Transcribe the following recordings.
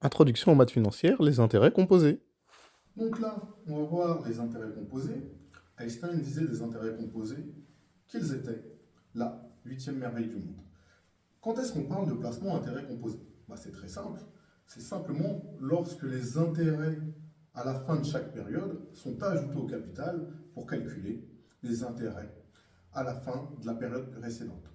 Introduction aux maths financières, les intérêts composés. Donc là, on va voir les intérêts composés. Einstein disait des intérêts composés qu'ils étaient la huitième merveille du monde. Quand est-ce qu'on parle de placement intérêt composé? C'est très simple. C'est simplement lorsque les intérêts à la fin de chaque période sont ajoutés au capital pour calculer les intérêts à la fin de la période précédente.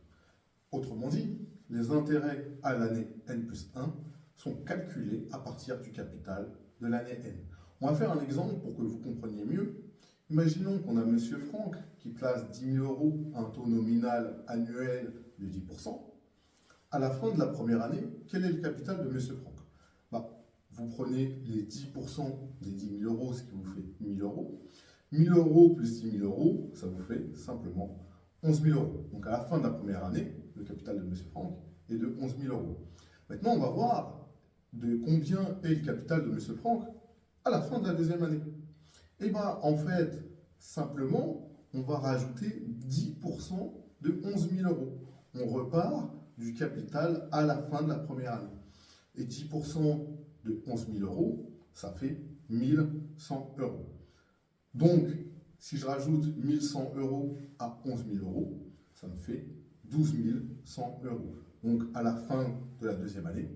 Autrement dit, les intérêts à l'année N plus 1 sont calculés à partir du capital de l'année N. On va faire un exemple pour que vous compreniez mieux. Imaginons qu'on a M. Franck qui place 10 000 euros à un taux nominal annuel de 10%. À la fin de la première année, quel est le capital de M. Franck? Vous prenez les 10% des 10 000 euros, ce qui vous fait 1 000 euros. 1 000 euros plus 10 000 euros, ça vous fait simplement 11 000 euros. Donc à la fin de la première année, le capital de M. Franck est de 11 000 euros. Maintenant, on va voir de combien est le capital de M. Franck à la fin de la deuxième année. Et bien, en fait, simplement, on va rajouter 10% de 11 000 euros. On repart du capital à la fin de la première année. Et 10% de 11 000 euros, ça fait 1 100 euros. Donc, si je rajoute 1 100 euros à 11 000 euros, ça me fait 12 100 euros. Donc, à la fin de la deuxième année,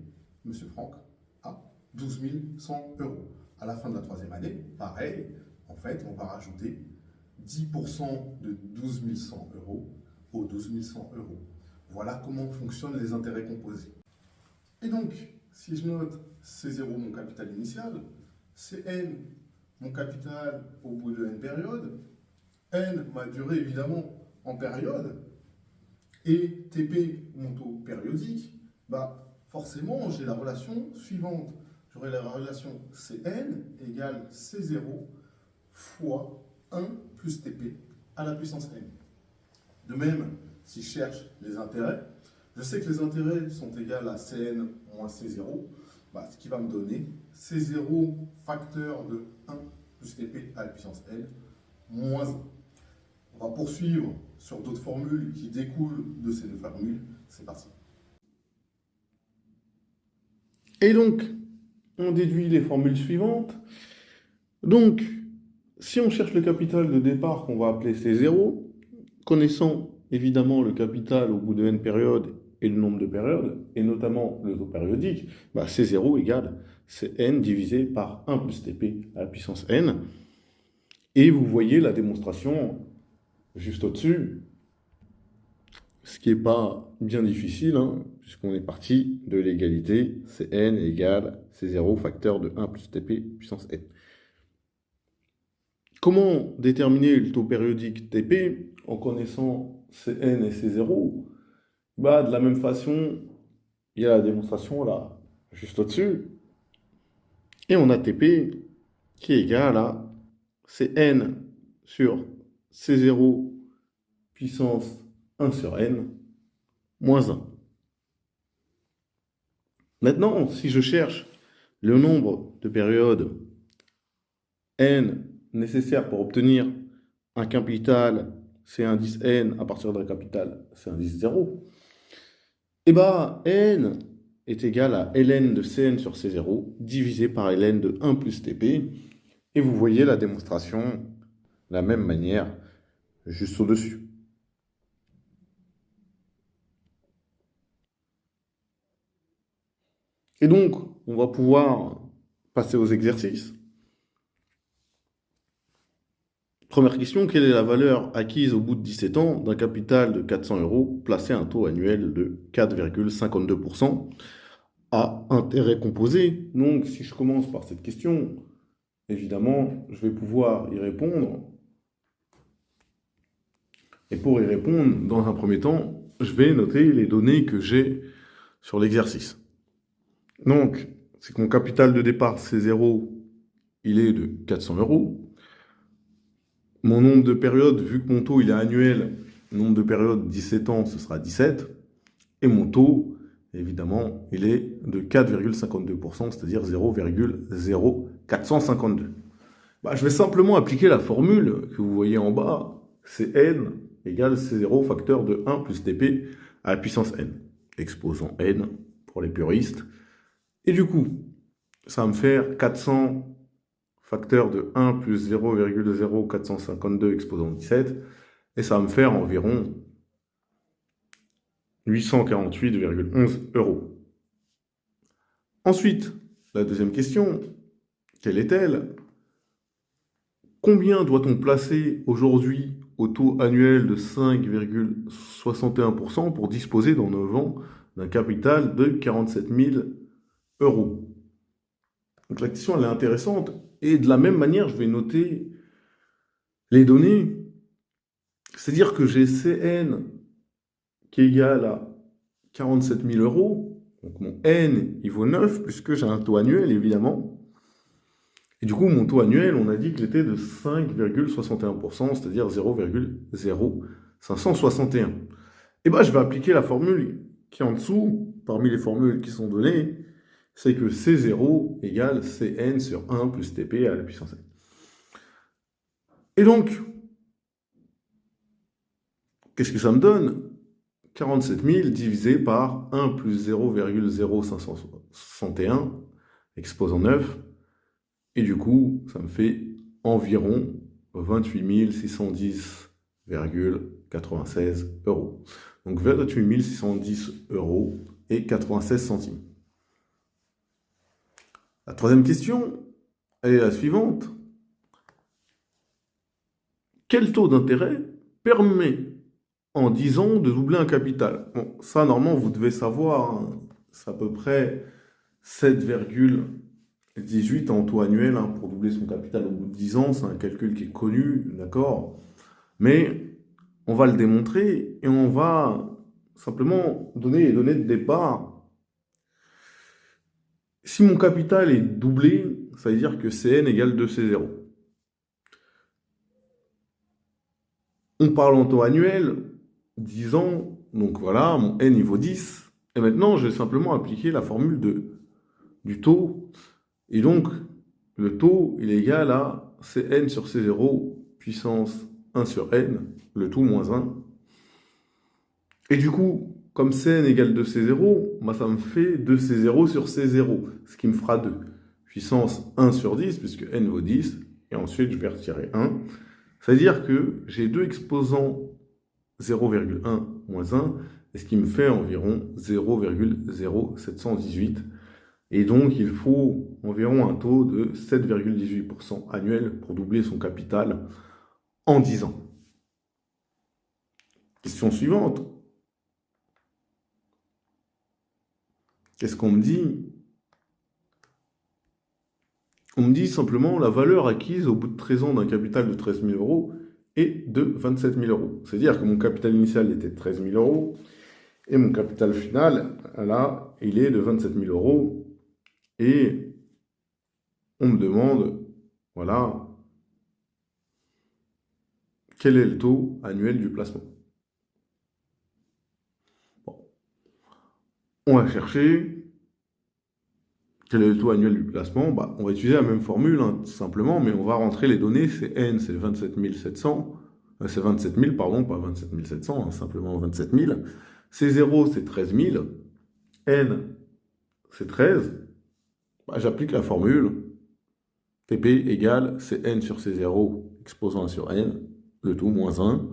M. Franck a 12 100 euros. À la fin de la troisième année, pareil, en fait, on va rajouter 10% de 12 100 euros aux 12 100 euros. Voilà comment fonctionnent les intérêts composés. Et donc, si je note C0 mon capital initial, Cn mon capital au bout de n périodes, n ma durée évidemment en période, et Tp mon taux périodique, forcément j'ai la relation suivante. J'aurai la relation Cn égale C0 fois 1 plus Tp à la puissance n. De même, si je cherche les intérêts, je sais que les intérêts sont égaux à Cn moins C0, ce qui va me donner C0 facteur de 1 plus Tp à la puissance n moins 1. On va poursuivre sur d'autres formules qui découlent de ces deux formules. C'est parti. Et donc, on déduit les formules suivantes. Donc, si on cherche le capital de départ qu'on va appeler C0, connaissant évidemment le capital au bout de n périodes et le nombre de périodes, et notamment le taux périodique, C0 égale Cn divisé par 1 plus Tp à la puissance n. Et vous voyez la démonstration juste au-dessus, ce qui n'est pas bien difficile, puisqu'on est parti de l'égalité Cn égale C0 facteur de 1 plus Tp puissance n. Comment déterminer le taux périodique Tp en connaissant Cn et C0? De la même façon, il y a la démonstration là, juste au-dessus. Et on a Tp qui est égal à Cn sur C0 puissance 1 sur n moins 1. Maintenant, si je cherche le nombre de périodes n nécessaires pour obtenir un capital C indice n à partir d'un capital C indice 0, n est égal à ln de Cn sur C0 divisé par ln de 1 plus Tp. Et vous voyez la démonstration de la même manière juste au-dessus. Et donc, on va pouvoir passer aux exercices. Première question, quelle est la valeur acquise au bout de 17 ans d'un capital de 400 euros placé à un taux annuel de 4,52% à intérêt composé? Donc, si je commence par cette question, évidemment, je vais pouvoir y répondre. Et pour y répondre, dans un premier temps, je vais noter les données que j'ai sur l'exercice. Donc, c'est que mon capital de départ, C0, il est de 400 euros. Mon nombre de périodes, vu que mon taux il est annuel, nombre de périodes 17 ans, ce sera 17. Et mon taux, évidemment, il est de 4,52%, c'est-à-dire 0,0452. Je vais simplement appliquer la formule que vous voyez en bas, Cn égale C0 facteur de 1 plus Tp à la puissance n, exposant n pour les puristes. Et du coup, ça va me faire 400 facteur de 1 plus 0,0452 exposant 17, et ça va me faire environ 848,11 euros. Ensuite, la deuxième question, quelle est-elle? Combien doit-on placer aujourd'hui au taux annuel de 5,61% pour disposer dans 9 ans d'un capital de 47 000 euros? Donc la question elle est intéressante et de la même manière je vais noter les données, c'est-à-dire que j'ai CN qui est égal à 47 000 euros, donc mon N il vaut 9 puisque j'ai un taux annuel évidemment. Et du coup, mon taux annuel, on a dit qu'il était de 5,61%, c'est-à-dire 0,0561. Et bien, je vais appliquer la formule qui est en dessous, parmi les formules qui sont données, c'est que C0 égale Cn sur 1 plus Tp à la puissance n. Et donc, qu'est-ce que ça me donne? 47 000 divisé par 1 plus 0,0561 exposant 9. Et du coup, ça me fait environ 28 610,96 euros. Donc 28 610 euros et 96 centimes. La troisième question, elle est la suivante. Quel taux d'intérêt permet en 10 ans de doubler un capital? Bon, ça, normalement, vous devez savoir, hein, c'est à peu près 7,18 en taux annuel hein, pour doubler son capital au bout de 10 ans. C'est un calcul qui est connu, d'accord? Mais on va le démontrer et on va simplement donner les données de départ. Si mon capital est doublé, ça veut dire que Cn égale 2C0. On parle en taux annuel, 10 ans, donc voilà, mon N il vaut 10. Et maintenant, je vais simplement appliquer la formule du taux. Et donc, le taux, il est égal à Cn sur C0 puissance 1 sur N, le tout moins 1. Et du coup, comme Cn égale 2C0, bah ça me fait 2C0 sur C0, ce qui me fera 2. Puissance 1 sur 10, puisque N vaut 10, et ensuite je vais retirer 1. C'est-à-dire que j'ai deux exposants 0,1 moins 1, et ce qui me fait environ 0,0718. Et donc, il faut environ un taux de 7,18% annuel pour doubler son capital en 10 ans. Question suivante. Qu'est-ce qu'on me dit? On me dit simplement la valeur acquise au bout de 13 ans d'un capital de 13 000 euros est de 27 000 euros. C'est-à-dire que mon capital initial était de 13 000 euros et mon capital final, là, il est de 27 000 euros. Et on me demande, voilà, quel est le taux annuel du placement? Bon. On va chercher quel est le taux annuel du placement. Bah, on va utiliser la même formule, hein, tout simplement, mais on va rentrer les données. C'est N, c'est 27 700. C'est 27 000, pardon, pas 27 700, hein, simplement 27 000. C0, c'est 13 000. N, c'est 13. Bah, j'applique la formule. Pp égale Cn sur C0 exposant 1 sur N, le tout moins 1.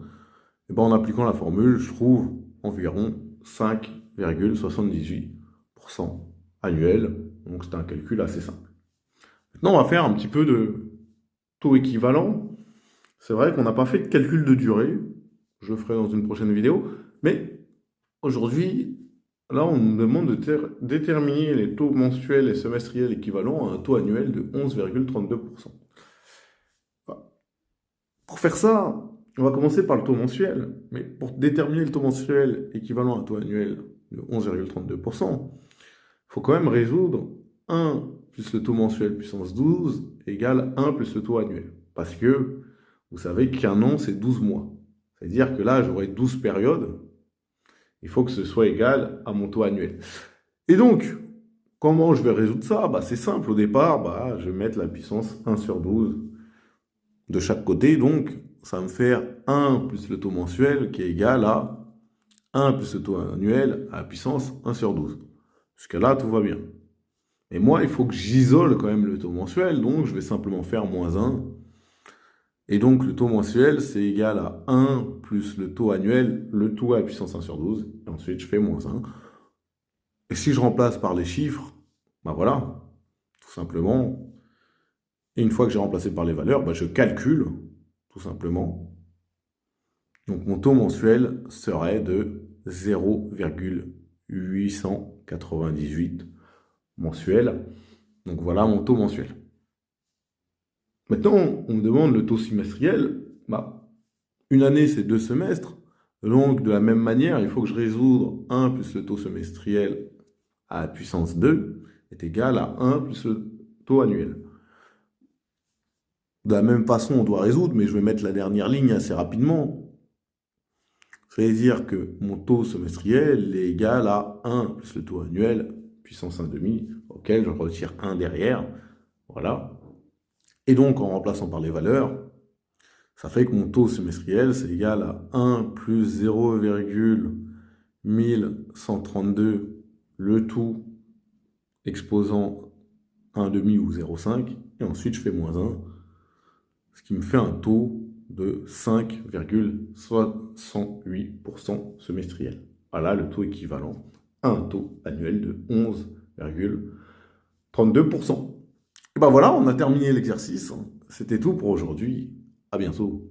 Et ben en appliquant la formule, je trouve environ 5,78% annuel. Donc c'est un calcul assez simple. Maintenant, on va faire un petit peu de taux équivalent. C'est vrai qu'on n'a pas fait de calcul de durée. Je le ferai dans une prochaine vidéo. Mais aujourd'hui, là, on nous demande de déterminer les taux mensuels et semestriels équivalents à un taux annuel de 11,32%. Pour faire ça, on va commencer par le taux mensuel. Mais pour déterminer le taux mensuel équivalent à un taux annuel de 11,32%, il faut quand même résoudre 1 plus le taux mensuel puissance 12 égale 1 plus le taux annuel. Parce que vous savez qu'un an, c'est 12 mois. C'est-à-dire que là, j'aurai 12 périodes. Il faut que ce soit égal à mon taux annuel. Et donc, comment je vais résoudre ça? Bah, c'est simple. Au départ, bah, je vais mettre la puissance 1 sur 12 de chaque côté. Donc, ça va me faire 1 plus le taux mensuel qui est égal à 1 plus le taux annuel à la puissance 1 sur 12. Jusqu'à là, tout va bien. Et moi, il faut que j'isole quand même le taux mensuel, donc je vais simplement faire moins 1. Et donc le taux mensuel, c'est égal à 1 plus le taux annuel, le tout à la puissance 1 sur 12. Et ensuite, je fais moins 1. Et si je remplace par les chiffres, bah voilà, tout simplement. Et une fois que j'ai remplacé par les valeurs, bah je calcule, tout simplement. Donc mon taux mensuel serait de 0,898 mensuel. Donc voilà mon taux mensuel. Maintenant, on me demande le taux semestriel. Bah, une année, c'est 2 semestres. Donc, de la même manière, il faut que je résoudre 1 plus le taux semestriel à la puissance 2 est égal à 1 plus le taux annuel. De la même façon, on doit résoudre, mais je vais mettre la dernière ligne assez rapidement. Ça veut dire que mon taux semestriel est égal à 1 plus le taux annuel, puissance 1,5, auquel je retire 1 derrière. Voilà. Et donc, en remplaçant par les valeurs, ça fait que mon taux semestriel, c'est égal à 1 plus 0,1132, le tout exposant 1,5 ou 0,5, et ensuite je fais moins 1, ce qui me fait un taux de 5,68% semestriel. Voilà le taux équivalent à un taux annuel de 11,32%. Et ben voilà, on a terminé l'exercice. C'était tout pour aujourd'hui. À bientôt.